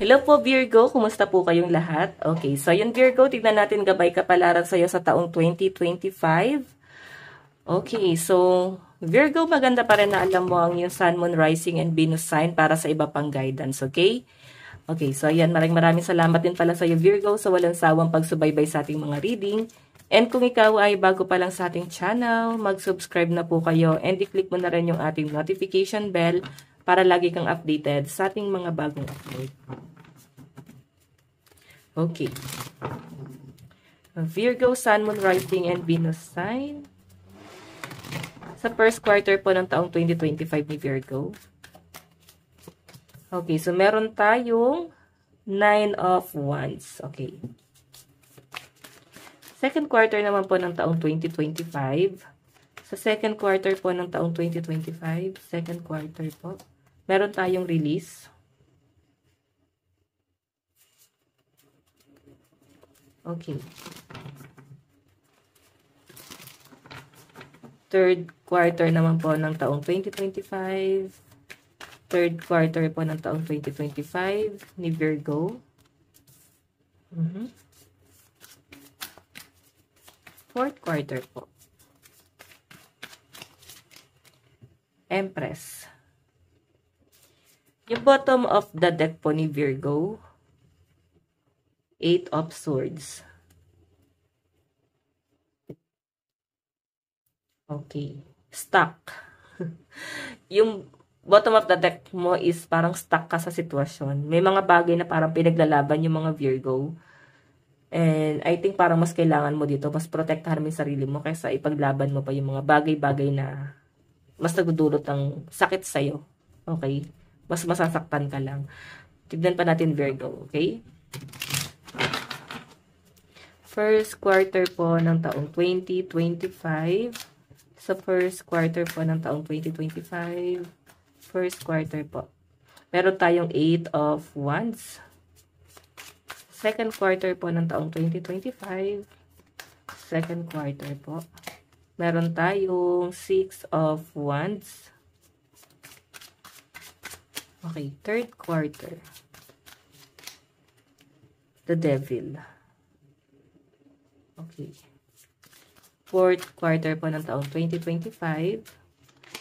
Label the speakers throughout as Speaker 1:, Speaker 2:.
Speaker 1: Hello po Virgo, kumusta po kayong lahat? Okay, so yun Virgo, tignan natin gabay kapalaran sa'yo sa taong 2025. Okay, so Virgo, maganda pa rin na alam mo ang yung Sun, Moon, Rising, and Venus sign para sa iba pang guidance, okay? Okay, so ayan, maraming salamat din pala sa'yo Virgo sa walang sawang pagsubaybay sa ating mga reading. And kung ikaw ay bago pa lang sa ating channel, mag-subscribe na po kayo and i-click mo na rin yung ating notification bell para lagi kang updated sa ating mga bagong upload. Okay. Virgo, Sun, Moon, Rising, and Venus sign. Sa first quarter po ng taong 2025 ni Virgo. Okay, so meron tayong 9 of Wands. Okay. Second quarter naman po ng taong 2025. Sa second quarter po ng taong 2025, second quarter po, meron tayong release. Okay. Third quarter naman po ng taong 2025. Third quarter po ng taong 2025 ni Virgo. Fourth quarter po. Empress. Yung bottom of the deck po ni Virgo, Eight of Swords. Okay. Stuck. Yung bottom of the deck mo is parang stuck ka sa sitwasyon. May mga bagay na parang pinaglalaban yung mga Virgo. And I think parang mas kailangan mo dito, mas protektahan mo yung sarili mo kaysa ipaglaban mo pa yung mga bagay-bagay na mas nagdudulot ng sakit sa'yo. Okay? Mas masasaktan ka lang. Tignan pa natin Virgo. Okay? First quarter po ng taong 2025. Sa first quarter po ng taong 2025. First quarter po. Meron tayong 8 of Wands. Second quarter po ng taong 2025. Second quarter po. Meron tayong 6 of Wands. Okay, third quarter. The Devil. Okay. Fourth quarter po ng taong 2025.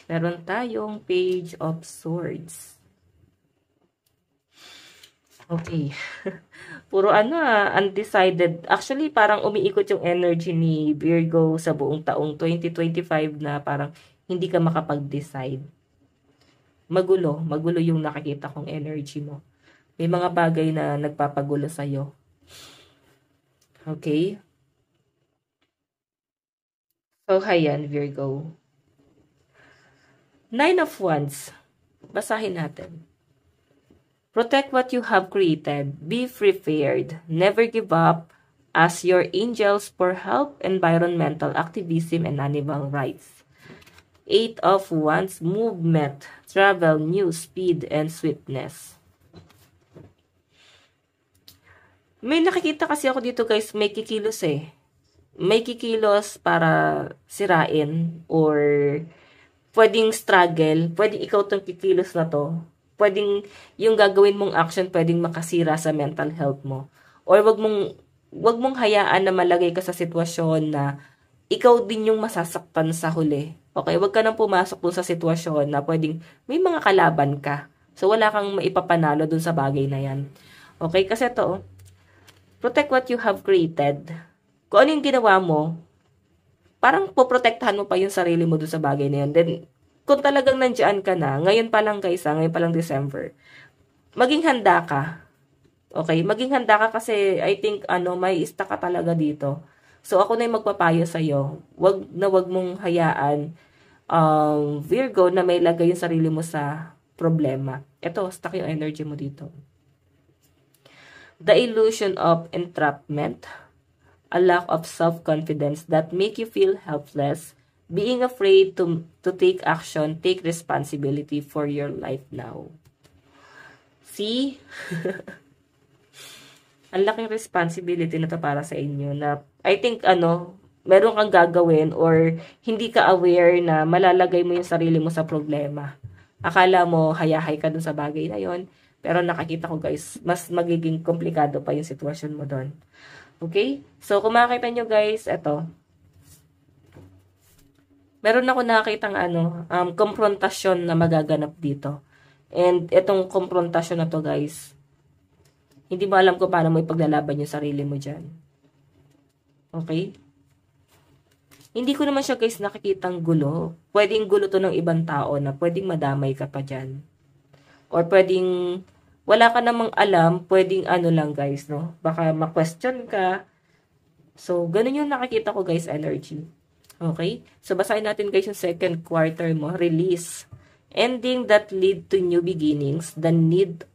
Speaker 1: Meron tayong Page of Swords. Okay. Puro undecided. Actually, parang umiikot yung energy ni Virgo sa buong taong 2025 na parang hindi ka makapag-decide. Magulo yung nakikita kong energy mo. May mga bagay na nagpapagulo sa'yo. Okay? So, hayan, Virgo. 9 of Wands. Basahin natin. Protect what you have created. Be prepared. Never give up. Ask your angels for help, environmental activism, and animal rights. 8 of Wands. Movement, travel, news, speed, and sweetness. May nakikita kasi ako dito guys, may kikilos eh. May kikilos para sirain or pwedeng struggle, pwedeng ikaw tong kikilos na to. Pwedeng yung gagawin mong action pwedeng makasira sa mental health mo. Or wag mong hayaan na malagay ka sa sitwasyon na ikaw din yung masasaktan sa huli. Okay, wag ka nang pumasok dun sa sitwasyon na pwedeng may mga kalaban ka. So wala kang maipapanalo dun sa bagay na yan. Okay, kasi to, protect what you have created. Kung ano yung ginawa mo, parang poprotektahan mo pa yung sarili mo doon sa bagay na yun. Then, kung talagang nandiyan ka na, ngayon pa lang guys, ngayon pa lang December, maging handa ka. Okay? Maging handa ka kasi I think, may ista ka talaga dito. So, ako na yung magpapayo sa'yo. Wag mong hayaan, Virgo, na may lagay yung sarili mo sa problema. Ito, stuck yung energy mo dito. The illusion of entrapment. A lack of self-confidence that make you feel helpless, being afraid to take action, take responsibility for your life now. See? Ang laking responsibility na to para sa inyo na I think meron kang gagawin or hindi ka aware na malalagay mo yung sarili mo sa problema. Akala mo hayahay ka dun sa bagay na yon, Pero nakakita ko guys, mas magiging komplikado pa yung sitwasyon mo doon. Okay? So, kung makakita nyo guys, eto. Meron ako nakakitang komprontasyon na magaganap dito. And itong komprontasyon na to guys, hindi mo alam kung paano mo ipaglalaban yung sarili mo dyan. Okay? Hindi ko naman siya guys nakikitang gulo. Pwedeng gulo to ng ibang tao na pwedeng madamay ka pa dyan. Or pwedeng wala ka namang alam, pwedeng lang guys, no? Baka ma-question ka. So, ganun yung nakikita ko guys, energy. Okay? So, basahin natin guys yung second quarter mo. Release. Ending that lead to new beginnings. The need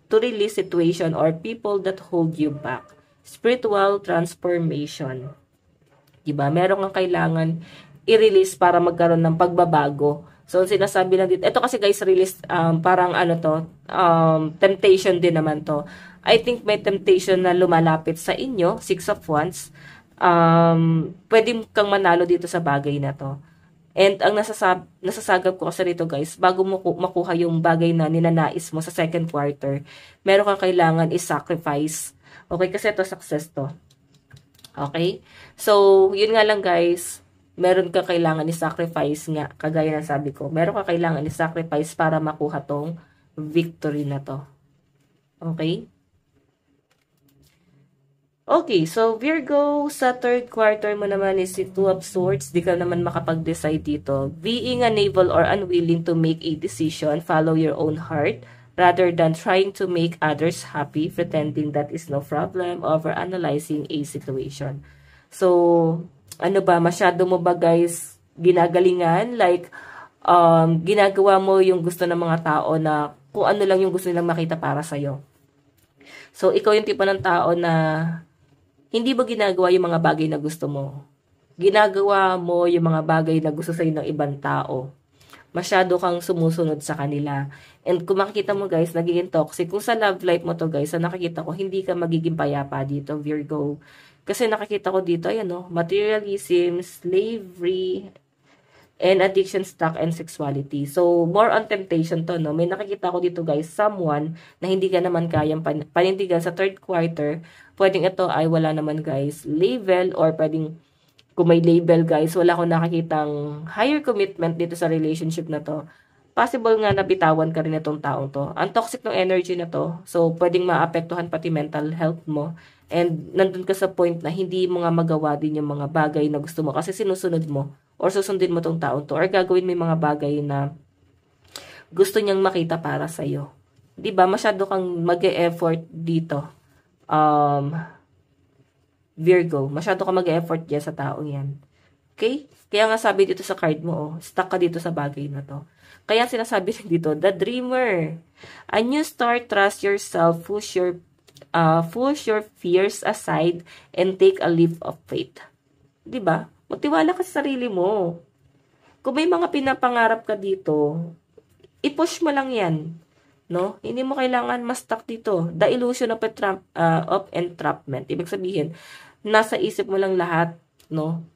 Speaker 1: to release situation or people that hold you back. Spiritual transformation. Diba? Meron kang kailangan i-release para magkaroon ng pagbabago. So, sinasabi lang dito. Ito kasi guys, release, parang temptation din naman to. I think may temptation na lumalapit sa inyo, 6 of Wands. Pwede kang manalo dito sa bagay na to. And ang nasasagap ko kasi rito guys, bago mo makuha yung bagay na ninanais mo sa second quarter, meron kang kailangan i-sacrifice. Okay, kasi ito success to. Okay? So, yun nga lang guys, meron ka kailangan i-sacrifice nga, kagaya ng sabi ko, meron ka kailangan i-sacrifice para makuha tong victory na to. Okay? Okay, so Virgo, sa third quarter mo naman is si Two of Swords, di ka naman makapag-decide dito. Being unable or unwilling to make a decision, follow your own heart, rather than trying to make others happy, pretending that is no problem, over-analyzing a situation. So, masyado mo ba guys ginagalingan? Like, ginagawa mo yung gusto ng mga tao na kung ano lang yung gusto nilang makita para sa'yo. So, ikaw yung tipo ng tao na hindi ba ginagawa yung mga bagay na gusto mo? Ginagawa mo yung mga bagay na gusto sa'yo ng ibang tao. Masyado kang sumusunod sa kanila. And kung makikita mo guys, nagiging toxic. Kung sa love life mo to guys, sa nakikita ko, hindi ka magiging payapa dito, Virgo. Kasi nakikita ko dito, ayan materialism, slavery, and addiction, stock, and sexuality. So, more on temptation to, no? May nakikita ko dito guys, someone na hindi ka naman kayang panindigan sa third quarter. Pwedeng ito ay wala naman guys, label, or pwedeng kung may label guys, wala akong nakikitang higher commitment dito sa relationship na to. Possible nga na bitawan ka rin itong taong to. Ang toxic ng energy na to, so pwedeng maapektuhan pati mental health mo. And nandun ka sa point na hindi mo nga magawa din yung mga bagay na gusto mo kasi sinusunod mo or susundin mo tong taong to or gagawin mo yung mga bagay na gusto niyang makita para sa'yo. Diba? Masyado kang mag-e-effort dito. Virgo, masyado ka mag-effort dyan sa taong yan. Okay? Kaya nga sabi dito sa card mo, stuck ka dito sa bagay na to. Kaya sinasabi dito, the dreamer. A new start, trust yourself, push your fears aside, and take a leap of faith. Diba? Magtiwala ka sa sarili mo. Kung may mga pinapangarap ka dito, i-push mo lang yan. No? Hindi mo kailangan ma-stuck dito. The illusion of entrapment. Ibig sabihin, nasa isip mo lang lahat, no?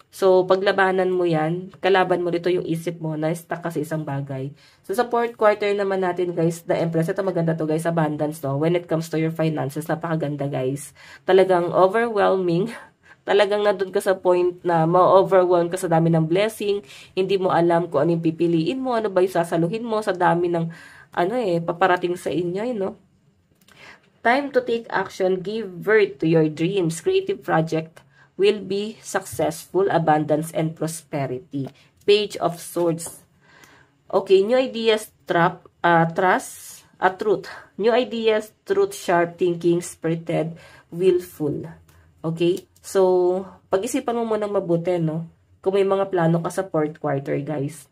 Speaker 1: So, paglabanan mo yan, kalaban mo dito yung isip mo na stuck ka sa isang bagay. So, sa fourth quarter naman natin, guys, the Empress, ito maganda to, guys, abundance, no? When it comes to your finances, napakaganda, guys. Talagang overwhelming. Talagang nandun ka sa point na ma-overwhelm ka sa dami ng blessing. Hindi mo alam kung ano yung pipiliin mo, ano ba yung sasaluhin mo sa dami ng, paparating sa inyo, no? Time to take action, give birth to your dreams. Creative project will be successful, abundance, and prosperity. Page of Swords. Okay, new ideas, trust, truth. New ideas, truth, sharp thinking, spirited, willful. Okay? So, pag-isipan mo munang mabuti, no? Kung may mga plano ka sa fourth quarter, guys.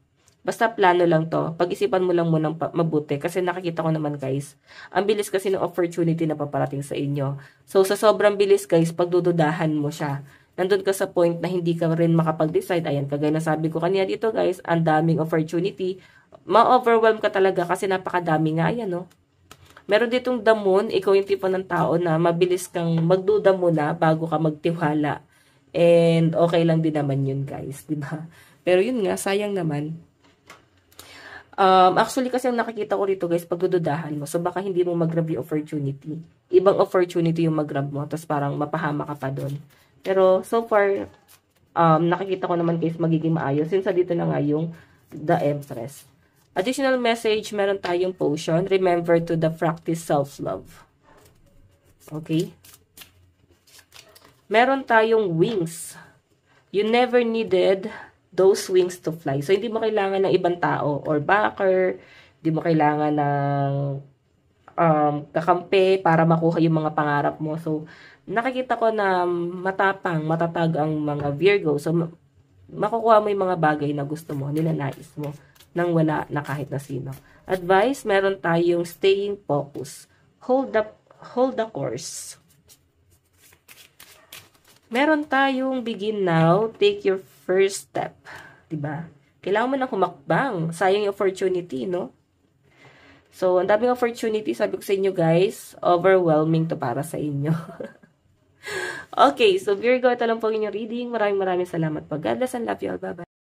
Speaker 1: Basta plano lang to. Pag-isipan mo lang munang mabuti. Kasi nakikita ko naman guys, ang bilis kasi ng opportunity na paparating sa inyo. So sa sobrang bilis guys, pagdududahan mo siya. Nandun ka sa point na hindi ka rin makapag-decide. Ayan, kagaya na sabi ko kanina dito guys, ang daming opportunity. Ma-overwhelm ka talaga kasi napakadami nga. Ayan, no? Meron ditong the moon, ikaw yung tipo ng tao na mabilis kang magduda muna bago ka magtiwala. And okay lang din naman yun guys, diba? Pero yun nga, sayang naman. Actually, kasi ang nakikita ko rito, guys, pagdududahan mo. So, baka hindi mo mag-grab yung opportunity. Ibang opportunity yung mag-grab mo. Tapos, parang mapahama ka pa doon. Pero, so far, nakikita ko naman, guys, magiging maayos. Since dito na nga yung The Empress. Additional message, meron tayong potion. Remember to the practice self-love. Okay? Meron tayong wings. You never needed those wings to fly. So, hindi mo kailangan ng ibang tao or backer. Hindi mo kailangan ng kakampi para makuha yung mga pangarap mo. So, nakikita ko na matapang, matatag ang mga Virgo. So, makukuha mo yung mga bagay na gusto mo, nilanais mo, nang wala na kahit na sino. Advice, meron tayong staying focus. Hold the course. Meron tayong begin now, take your first step. Diba? Kailangan mo na humakbang. Sayang yung opportunity, no? So, ang daming opportunity, sabi ko sa inyo guys, overwhelming to para sa inyo. Okay, so Virgo, ito lang po inyong reading. Maraming salamat po. God bless and love you all. Bye-bye.